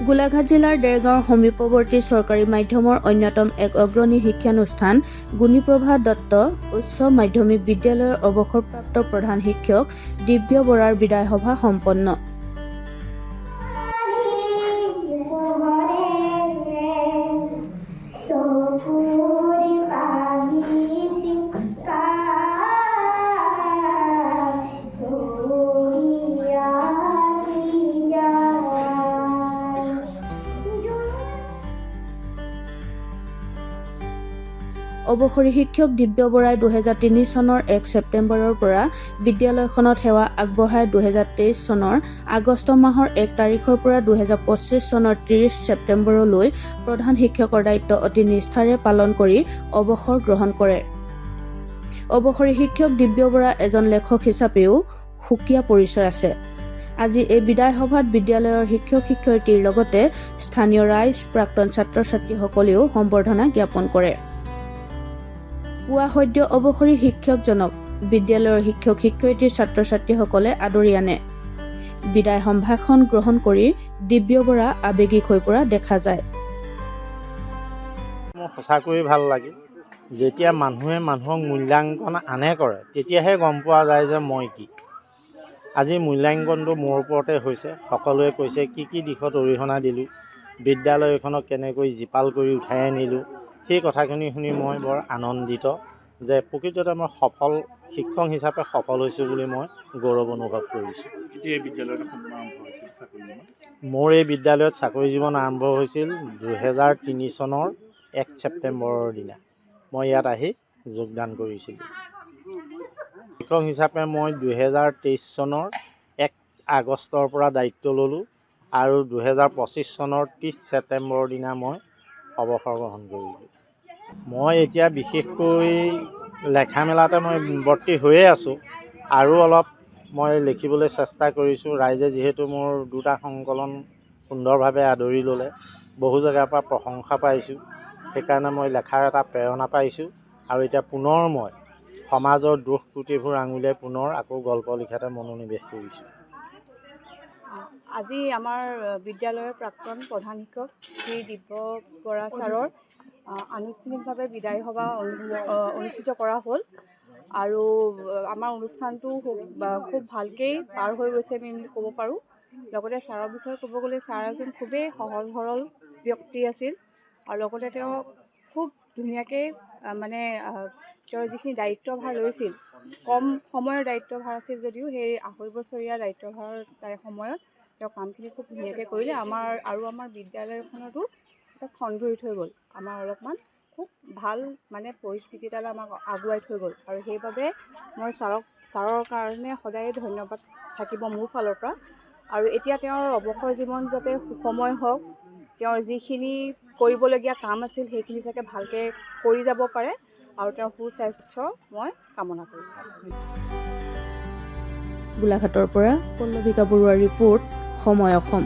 গোলাঘাট জিলাৰ দেৰগাঁৱৰ সমীপৱৰ্তী চৰকাৰী মাধ্যমৰ অন্যতম এক অগ্ৰণী শিক্ষানুষ্ঠান গুণীপ্ৰভা দত্ত উচ্চ মাধ্যমিক বিদ্যালয়ৰ অৱসৰপ্ৰাপ্ত প্ৰধান শিক্ষক দিব্য বৰাৰ বিদায় সভা সম্পন্ন। অৱসৰী শিক্ষক দিব্য বৰাই 2003 চনৰ 1 ছেপ্টেম্বৰৰ পৰা বিদ্যালয়খনত সেৱা আগবঢ়াই 2023 চনৰ আগষ্ট মাহৰ 1 তাৰিখৰ পৰা 2025 চনৰ 30 ছেপ্টেম্বৰলৈ প্ৰধান শিক্ষকৰ দায়িত্ব অতি নিষ্ঠাৰে পালন কৰি অৱসৰ গ্ৰহণ কৰে। অৱসৰী শিক্ষক দিব্য বৰা এজন লেখক হিচাপেও সুকীয়া পৰিচয় আছে। আজি এই বিদায় সভাত বিদ্যালয়ৰ শিক্ষক শিক্ষয়িত্ৰীৰ লগতে স্থানীয় ৰাইজ প্ৰাক্তন ছাত্ৰ ছাত্ৰীসকলেও সম্বৰ্ধনা জ্ঞাপন কৰে। পুৱা সদ্য অৱসৰী শিক্ষকজনক বিদ্যালয়ৰ শিক্ষক শিক্ষয়িত্ৰী ছাত্ৰ ছাত্ৰীসকলে আদৰি আনে। বিদায় সম্ভাষণ গ্ৰহণ কৰি দিব্য বৰা আৱেগিক হৈ পৰা দেখা যায়। মোৰ সঁচাকৈয়ে ভাল লাগে, যেতিয়া মানুহে মানুহক মূল্যাংকন আনে কৰে তেতিয়াহে গম পোৱা যায় যে মই কি। আজি মূল্যাংকনটো মোৰ ওপৰতে হৈছে। সকলোৱে কৈছে কি দিশত অৰিহণা দিলোঁ, বিদ্যালয়খনক কেনেকৈ জীপাল কৰি উঠাই আনিলোঁ। সেই কথাখিনি শুনি মই বৰ আনন্দিত যে প্ৰকৃততে মই সফল শিক্ষক হিচাপে সফল হৈছোঁ বুলি মই গৌৰৱ অনুভৱ কৰিছোঁ। মোৰ এই বিদ্যালয়ত চাকৰি জীৱন আৰম্ভ হৈছিল 2003 চনৰ 1 ছেপ্টেম্বৰৰ দিনা। মই ইয়াত আহি যোগদান কৰিছিলোঁ। শিক্ষক হিচাপে মই 2023 চনৰ 1 আগষ্টৰ পৰা দায়িত্ব ল'লোঁ আৰু 2025 চনৰ 30 ছেপ্টেম্বৰৰ দিনা মই অৱসৰ গ্ৰহণ কৰিলোঁ। মই এতিয়া বিশেষকৈ লেখা মেলাতে মই বৰ্তি হৈয়ে আছোঁ। আৰু অলপ মই লিখিবলৈ চেষ্টা কৰিছোঁ। ৰাইজে যিহেতু মোৰ দুটা সংকলন সুন্দৰভাৱে আদৰি ল'লে, বহু জেগাৰ পৰা প্ৰশংসা পাইছোঁ। সেইকাৰণে মই লেখাৰ এটা প্ৰেৰণা পাইছোঁ আৰু এতিয়া পুনৰ মই সমাজৰ দুখ ত্ৰুটিবোৰ আঙুলিয়াই পুনৰ আকৌ গল্প লিখাতে মনোনিৱেশ কৰিছোঁ। আজি আমাৰ বিদ্যালয়ৰ প্ৰাক্তন প্ৰধান শিক্ষক শ্ৰী দিব্য বৰা ছাৰৰ আনুষ্ঠানিকভাৱে বিদায় সভা অনুষ্ঠিত কৰা হ'ল আৰু আমাৰ অনুষ্ঠানটো খুব ভালকেই পাৰ হৈ গৈছে আমি ক'ব পাৰোঁ। লগতে ছাৰৰ বিষয়ে ক'ব গ'লে ছাৰ এজন খুবেই সহজ সৰল ব্যক্তি আছিল আৰু লগতে তেওঁ খুব ধুনীয়াকৈ তেওঁৰ যিখিনি দায়িত্বভাৰ লৈছিল, কম সময়ৰ দায়িত্বভাৰ আছিল যদিও সেই 2.5 বছৰীয়া দায়িত্বভাৰৰ সময়ত তেওঁ কামখিনি খুব ধুনীয়াকৈ কৰিলে। আমাৰ বিদ্যালয়খনতো এটা খণ্ডৰি থৈ গ'ল। আমাৰ অলপমান খুব ভাল পৰিস্থিতি এটালৈ আমাক আগুৱাই থৈ গ'ল আৰু সেইবাবে মই ছাৰৰ কাৰণে সদায় ধন্যবাদ থাকিব মোৰ ফালৰ পৰা। আৰু এতিয়া তেওঁৰ অৱসৰ জীৱন যাতে সুসময় হওক, তেওঁৰ যিখিনি কৰিবলগীয়া কাম আছিল সেইখিনি চাগে ভালকৈ কৰি যাব পাৰে আৰু তেওঁৰ সুস্বাস্থ্য মই কামনা কৰিছোঁ। গোলাঘাটৰ পৰা পল্লৱিকা বৰুৱাৰ ৰিপৰ্ট, সময় অসম।